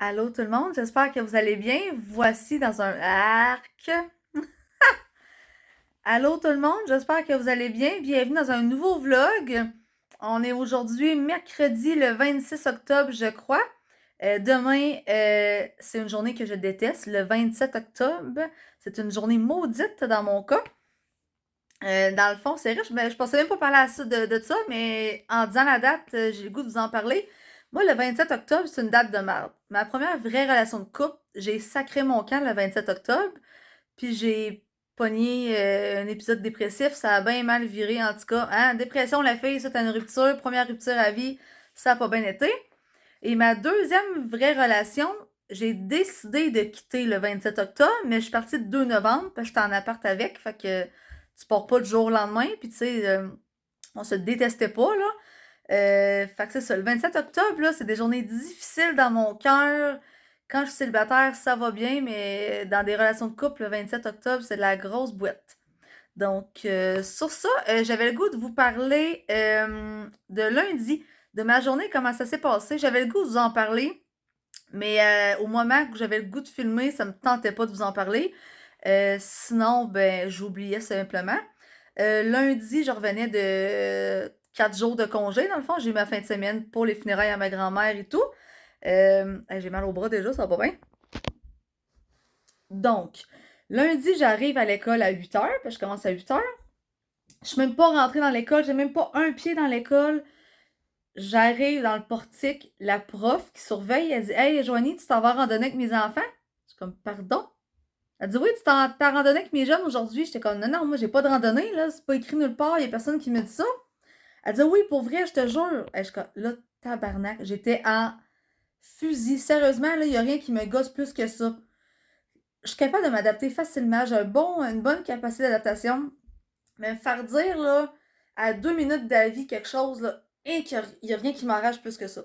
Allô tout le monde, j'espère que vous allez bien. Voici dans un arc. Allô tout le monde, j'espère que vous allez bien. Bienvenue dans un nouveau vlog. On est aujourd'hui mercredi le 26 octobre, je crois. Demain, c'est une journée que je déteste, le 27 octobre. C'est une journée maudite dans mon cas. Dans le fond, c'est riche, mais je pensais même pas parler de ça, mais en disant la date, j'ai le goût de vous en parler. Moi, le 27 octobre, c'est une date de merde. Ma première vraie relation de couple, j'ai sacré mon camp le 27 octobre, puis j'ai pogné un épisode dépressif, ça a bien mal viré en tout cas. Hein? Dépression, la fille, ça, t'as une rupture, première rupture à vie, ça a pas bien été. Et ma deuxième vraie relation, j'ai décidé de quitter le 27 octobre, mais je suis partie le 2 novembre, parce que j'étais en appart avec, fait que tu pars pas du jour au lendemain, puis tu sais, on se détestait pas, là. Fait que c'est ça, le 27 octobre, là, c'est des journées difficiles dans mon cœur. Quand je suis célibataire, ça va bien, mais dans des relations de couple, le 27 octobre, c'est de la grosse boîte. Donc, sur ça, j'avais le goût de vous parler de lundi, de ma journée, comment ça s'est passé. J'avais le goût de vous en parler, mais au moment où j'avais le goût de filmer, ça me tentait pas de vous en parler. Sinon, ben, j'oubliais simplement. Lundi, je revenais de 4 jours de congé. Dans le fond, j'ai eu ma fin de semaine pour les funérailles à ma grand-mère et tout. J'ai mal au bras déjà, ça va pas bien. Donc, lundi, j'arrive à l'école à 8h, parce que je commence à 8h. Je suis même pas rentrée dans l'école, j'ai même pas un pied dans l'école. J'arrive dans le portique, la prof qui surveille, elle dit « Hey, Joanie, tu t'en vas randonner avec mes enfants? » Je suis comme « Pardon? » Elle dit « Oui, t'as randonné avec mes jeunes aujourd'hui? » J'étais comme « Non, non, moi j'ai pas de randonnée, là, c'est pas écrit nulle part, y a personne qui me dit ça. » Elle dit « Oui, pour vrai, je te jure. » Je suis comme « Là, tabarnak, j'étais en fusil. Sérieusement, là, y a rien qui me gosse plus que ça. Je suis capable de m'adapter facilement, j'ai une bonne capacité d'adaptation. Mais me faire dire, là, à 2 minutes d'avis quelque chose, là, et qu'il y a rien qui m'enrage plus que ça.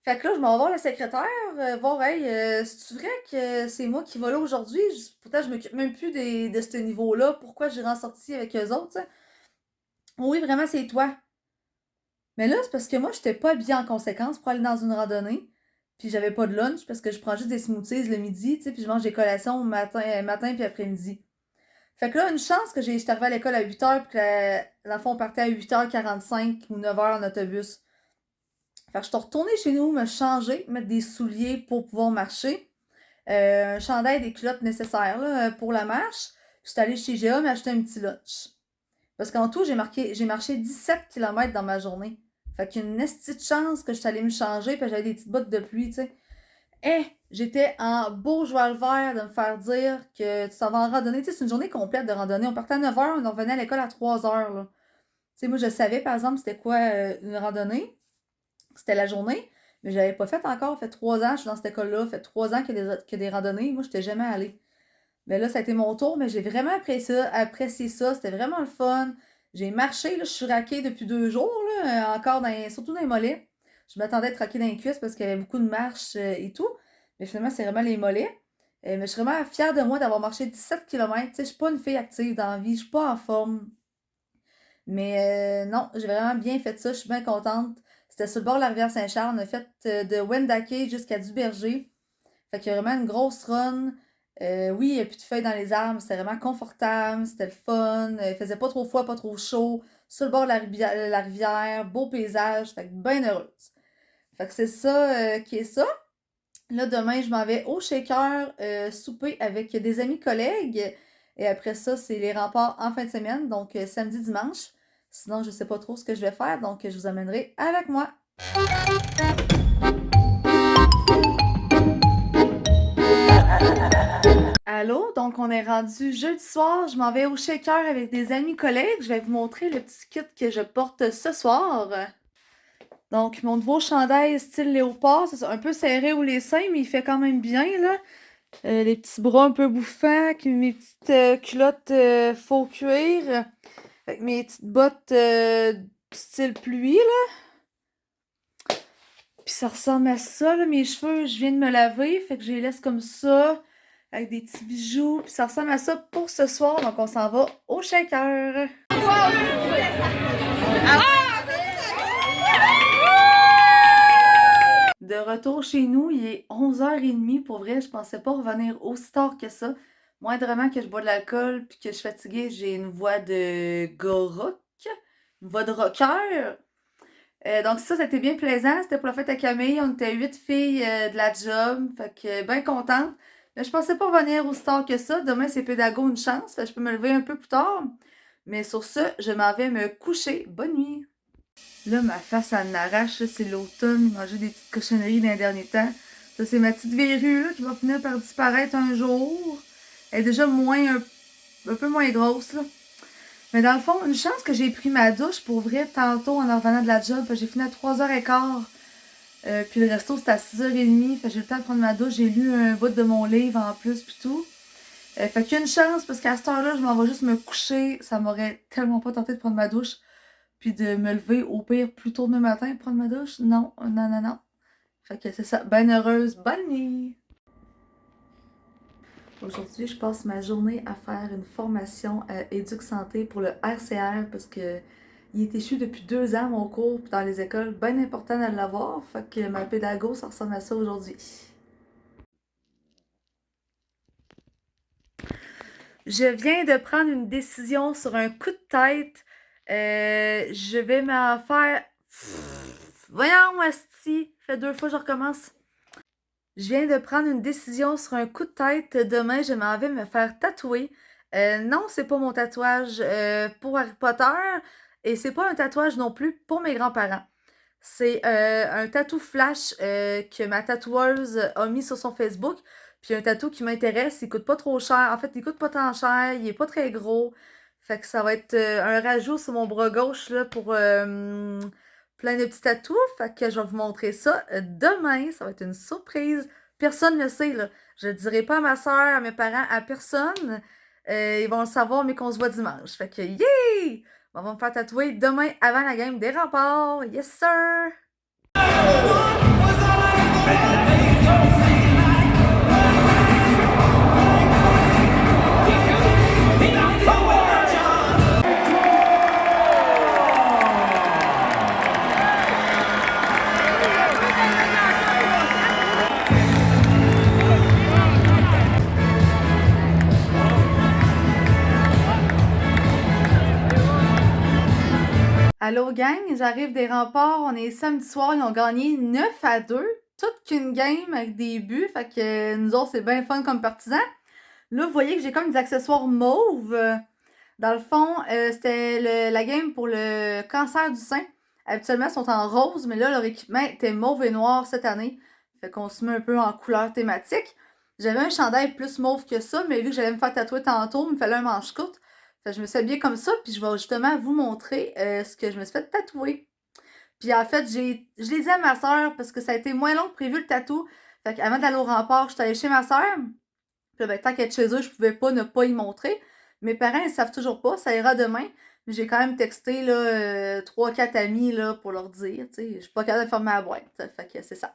Fait que là, je m'en vais voir la secrétaire, voir, hey, c'est-tu vrai que c'est moi qui va là aujourd'hui? Pourtant, je m'occupe même plus de ce niveau-là. Pourquoi j'ai ressorti avec eux autres, t'sais? Oui, vraiment, c'est toi. Mais là, c'est parce que moi, j'étais pas habillée en conséquence pour aller dans une randonnée. Puis j'avais pas de lunch parce que je prends juste des smoothies le midi, tu sais, puis je mange des collations matin puis après-midi. Fait que là, une chance que j'étais arrivée à l'école à 8h puis que la fois, on partait à 8h45 ou 9h en autobus. Fait que je suis retournée chez nous, me changer, mettre des souliers pour pouvoir marcher. Un chandail et des culottes nécessaires là, pour la marche. Puis je suis allée chez GA m'acheter un petit lunch. Parce qu'en tout, j'ai marché 17 km dans ma journée. Fait qu'une estie de chance que je suis allée me changer, puis j'avais des petites bottes de pluie, tu sais. Eh, j'étais en beau joie le vert de me faire dire que tu t'en vas en randonnée. Tu sais, c'est une journée complète de randonnée. On partait à 9h, on revenait à l'école à 3h, là. Tu sais, moi, je savais, par exemple, c'était quoi une randonnée. C'était la journée, mais je l'avais pas fait encore. Ça fait 3 ans, je suis dans cette école-là. Ça fait 3 ans qu'il y a des randonnées. Moi, je n'étais jamais allée. Mais là, ça a été mon tour, mais j'ai vraiment apprécié ça. C'était vraiment le fun. J'ai marché, là, je suis raquée depuis 2 jours, là, encore surtout dans les mollets. Je m'attendais à être raquée dans les cuisses parce qu'il y avait beaucoup de marches et tout. Mais finalement, c'est vraiment les mollets. Mais je suis vraiment fière de moi d'avoir marché 17 km. Tu sais, je suis pas une fille active dans la vie, je suis pas en forme. Mais non, j'ai vraiment bien fait ça, je suis bien contente. C'était sur le bord de la rivière Saint-Charles. On a fait de Wendake jusqu'à Duberger. Fait qu'il y a vraiment une grosse run. Oui, il n'y a plus de feuilles dans les arbres. C'était vraiment confortable. C'était le fun. Il faisait pas trop froid, pas trop chaud. Sur le bord de la rivière. Beau paysage. Fait que bien heureuse. Fait que c'est ça qui est ça. Là, demain, je m'en vais au Shaker souper avec des amis collègues. Et après ça, c'est les remparts en fin de semaine. Donc, samedi, dimanche. Sinon, je sais pas trop ce que je vais faire. Donc, je vous amènerai avec moi. Allô, donc on est rendu jeudi soir, je m'en vais au Shaker avec des amis collègues, je vais vous montrer le petit kit que je porte ce soir. Donc mon nouveau chandail style léopard, c'est un peu serré au les seins, mais il fait quand même bien là. Les petits bras un peu bouffants, mes petites culottes faux cuir, avec mes petites bottes style pluie là. Puis ça ressemble à ça là, mes cheveux, je viens de me laver, fait que je les laisse comme ça. Avec des petits bijoux. Puis ça ressemble à ça pour ce soir. Donc on s'en va au Shaker. De retour chez nous, il est 11h30. Pour vrai, je pensais pas revenir aussi tard que ça. Moindrement que je bois de l'alcool puis que je suis fatiguée, j'ai une voix de gars rock, une voix de rocker. Donc ça, c'était bien plaisant. C'était pour la fête à Camille. On était 8 filles de la job. Fait que bien contente. Mais je pensais pas revenir aussi tard que ça. Demain, c'est pédago, une chance. Fait que je peux me lever un peu plus tard. Mais sur ce, je m'en vais me coucher. Bonne nuit. Là, ma face, elle m'arrache. C'est l'automne. J'ai mangé des petites cochonneries dans les derniers temps. Ça, c'est ma petite verrue là, qui va finir par disparaître un jour. Elle est déjà un peu moins grosse, là. Mais dans le fond, une chance que j'ai pris ma douche pour vrai tantôt en revenant de la job. J'ai fini à 3h15. Puis le resto, c'était à 6h30. Fait que j'ai eu le temps de prendre ma douche. J'ai lu un bout de mon livre en plus, puis tout. Fait qu'il y a une chance, parce qu'à cette heure-là, je m'en vais juste me coucher. Ça m'aurait tellement pas tenté de prendre ma douche. Puis de me lever au pire plus tôt demain matin pour prendre ma douche. Non, non, non, non. Fait que c'est ça. Ben heureuse. Bonne nuit! Aujourd'hui, je passe ma journée à faire une formation à Éduc Santé pour le RCR parce que il est échu depuis 2 ans mon cours dans les écoles. Bien important de l'avoir. Fait que ma pédago, ça ressemble à ça aujourd'hui. Je viens de prendre une décision sur un coup de tête. Je vais m'en faire... Voyons, asti! Fait 2 fois que je recommence. Je viens de prendre une décision sur un coup de tête. Demain, je m'en vais me faire tatouer. Non, c'est pas mon tatouage pour Harry Potter et c'est pas un tatouage non plus pour mes grands-parents. C'est un tatou flash que ma tatoueuse a mis sur son Facebook. Puis un tatou qui m'intéresse, il coûte pas trop cher. En fait, il coûte pas tant cher, il est pas très gros. Fait que ça va être un rajout sur mon bras gauche là pour plein de petits tatous. Fait que je vais vous montrer ça demain. Ça va être une surprise. Personne ne le sait, là. Je le dirai pas à ma soeur, à mes parents, à personne. Ils vont le savoir, mais qu'on se voit dimanche. Fait que, yeah! On va me faire tatouer demain avant la game des Remparts. Yes, sir! Allô gang, j'arrive des Remparts, on est samedi soir, ils ont gagné 9-2, toute qu'une game avec des buts, fait que nous autres c'est bien fun comme partisans. Là vous voyez que j'ai comme des accessoires mauves, dans le fond c'était la game pour le cancer du sein. Habituellement ils sont en rose, mais là leur équipement était mauve et noir cette année, fait qu'on se met un peu en couleur thématique. J'avais un chandail plus mauve que ça, mais vu que j'allais me faire tatouer tantôt, il me fallait un manche courte. Fait que je me suis habillée comme ça, puis je vais justement vous montrer ce que je me suis fait tatouer. Puis en fait, je l'ai dit à ma soeur parce que ça a été moins long que prévu le tatou. Fait qu'avant d'aller au rempart, je suis allée chez ma soeur. Puis là, ben, tant qu'être chez eux, je pouvais pas ne pas y montrer. Mes parents, ils savent toujours pas, ça ira demain. Mais j'ai quand même texté là 3-4 amis là, pour leur dire. Tu sais, je suis pas capable de fermer la boîte. Fait que c'est ça.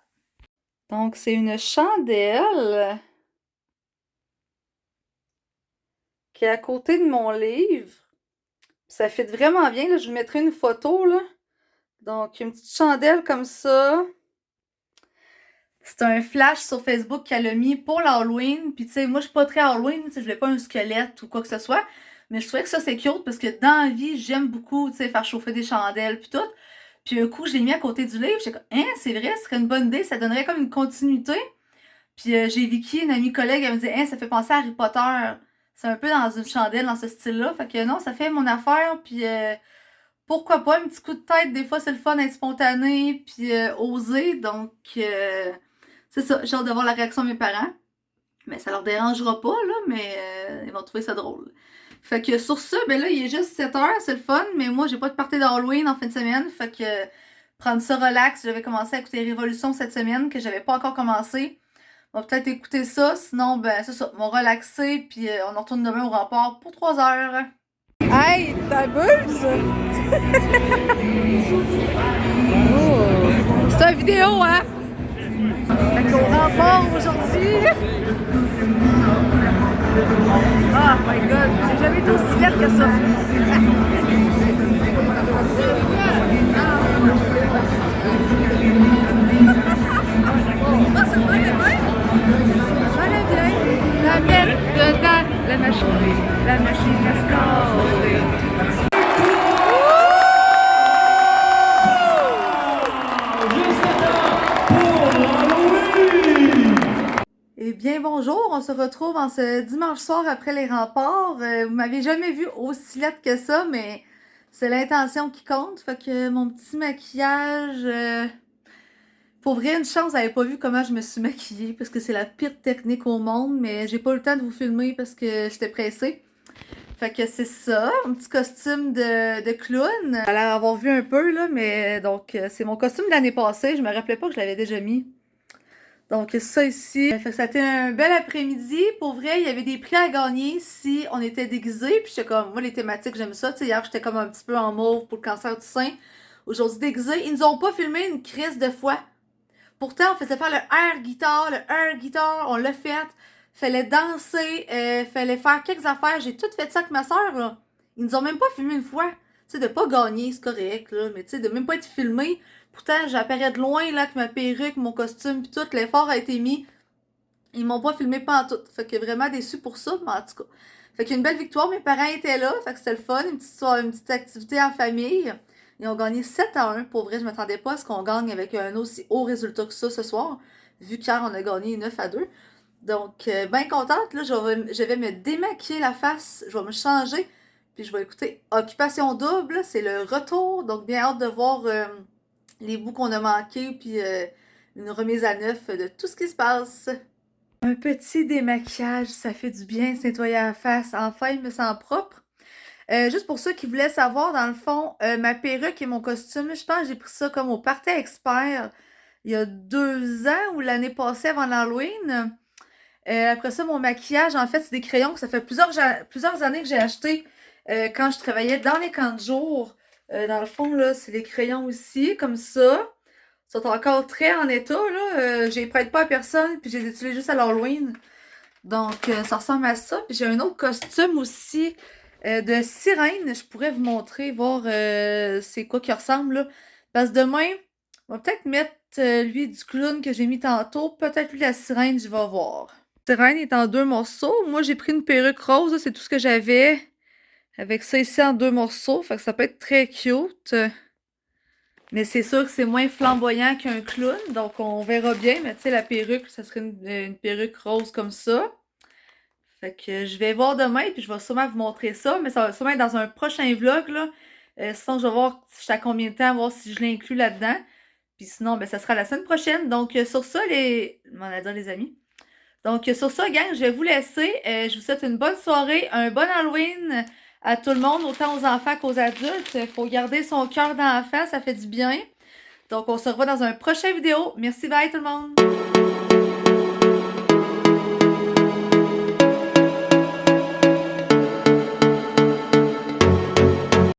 Donc, c'est une chandelle qui est à côté de mon livre. Ça fit vraiment bien, là. Je vous mettrai une photo, là. Donc, une petite chandelle comme ça. C'est un flash sur Facebook qu'elle a mis pour l'Halloween. Puis, tu sais, moi, je suis pas très Halloween. Je voulais pas un squelette ou quoi que ce soit. Mais je trouvais que ça, c'est cute parce que dans la vie, j'aime beaucoup, tu sais, faire chauffer des chandelles puis tout. Puis, un coup, je l'ai mis à côté du livre. J'ai comme, hein, c'est vrai, ce serait une bonne idée. Ça donnerait comme une continuité. Puis, j'ai Vicky, une amie collègue, elle me dit, hein, ça fait penser à Harry Potter. C'est un peu dans une chandelle, dans ce style-là. Fait que non, ça fait mon affaire. Puis, pourquoi pas, un petit coup de tête, des fois c'est le fun d'être spontané, puis oser, donc c'est ça, j'ai hâte de voir la réaction de mes parents, mais ça leur dérangera pas, là, mais ils vont trouver ça drôle. Fait que sur ça, ben là, il est juste 7h, c'est le fun, mais moi j'ai pas de party d'Halloween en fin de semaine, fait que prendre ça relax, j'avais commencé à écouter Révolution cette semaine, que j'avais pas encore commencé. On va peut-être écouter ça, sinon, ben c'est ça, on va relaxer, puis on en retourne demain au rempart pour 3h. Hey, t'abuses? Oh. C'est une vidéo, hein? Fait qu'on rempart aujourd'hui. Oh my god, j'ai jamais été aussi laide que ça. La machine à scorer. Eh bien, bonjour, on se retrouve en ce dimanche soir après les remparts. Vous m'avez jamais vu aussi laide que ça, mais c'est l'intention qui compte. Fait que mon petit maquillage... Pour vrai, une chance, vous n'avez pas vu comment je me suis maquillée, parce que c'est la pire technique au monde, mais j'ai pas eu le temps de vous filmer parce que j'étais pressée. Fait que c'est ça, un petit costume de clown. Vous allez avoir vu un peu, là, mais donc c'est mon costume de l'année passée. Je me rappelais pas que je l'avais déjà mis. Donc ça ici. Fait que ça a été un bel après-midi. Pour vrai, il y avait des prix à gagner si on était déguisés. Puis j'étais comme, moi les thématiques, j'aime ça. Tu sais, hier, j'étais comme un petit peu en mauve pour le cancer du sein. Aujourd'hui, déguisé. Ils nous ont pas filmé une crise de fois. Pourtant, on faisait faire le air guitar, on l'a fait. Fallait danser, fallait faire quelques affaires. J'ai tout fait ça avec ma soeur, là. Ils nous ont même pas filmé une fois. Tu sais, de pas gagner, c'est correct, là. Mais tu sais, de même pas être filmé. Pourtant, j'apparais de loin, là, avec ma perruque, mon costume, pis tout. L'effort a été mis. Ils m'ont pas filmé pantoute. Fait que vraiment déçu pour ça, mais en tout cas. Fait qu'il y a une belle victoire. Mes parents étaient là. Fait que c'était le fun. Une petite activité en famille. Ils ont gagné 7-1. Pour vrai, je m'attendais pas à ce qu'on gagne avec un aussi haut résultat que ça ce soir. Vu qu'hier, on a gagné 9-2. Donc, bien contente. Là, je vais me démaquiller la face. Je vais me changer. Puis je vais écouter Occupation Double. C'est le retour. Donc, bien hâte de voir les bouts qu'on a manqués. Puis une remise à neuf de tout ce qui se passe. Un petit démaquillage, ça fait du bien, se nettoyer la face. Enfin, il me sent propre. Juste pour ceux qui voulaient savoir, dans le fond, ma perruque et mon costume, je pense que j'ai pris ça comme au Party Expert il y a 2 ans ou l'année passée avant l'Halloween. Après ça, mon maquillage, en fait, c'est des crayons que ça fait plusieurs années que j'ai acheté quand je travaillais dans les camps de jour. Dans le fond, là, c'est des crayons aussi, comme ça. Ils sont encore très en état, là. Je les prête pas à personne, puis je les utilise juste à l'Halloween. Donc, ça ressemble à ça. Puis j'ai un autre costume aussi de sirène. Je pourrais vous montrer, voir c'est quoi qui ressemble, là. Parce que demain, on va peut-être mettre lui du clown que j'ai mis tantôt. Peut-être lui la sirène, je vais voir. La sirène est en 2 morceaux. Moi, j'ai pris une perruque rose, c'est tout ce que j'avais. Avec ça ici en 2 morceaux. Fait que ça peut être très cute. Mais c'est sûr que c'est moins flamboyant qu'un clown. Donc, on verra bien. Mais tu sais, la perruque, ça serait une perruque rose comme ça. Fait que je vais voir demain, puis je vais sûrement vous montrer ça. Mais ça va sûrement être dans un prochain vlog, là. Sinon, je vais voir à combien de temps, voir si je l'inclus là-dedans. Puis sinon, ben, ça sera la semaine prochaine. Donc, sur ça, m'en a dit les amis. Donc, sur ça, gang, je vais vous laisser. Je vous souhaite une bonne soirée, un bon Halloween à tout le monde, autant aux enfants qu'aux adultes. Il faut garder son cœur d'enfant, ça fait du bien. Donc, on se revoit dans un prochain vidéo. Merci, bye tout le monde!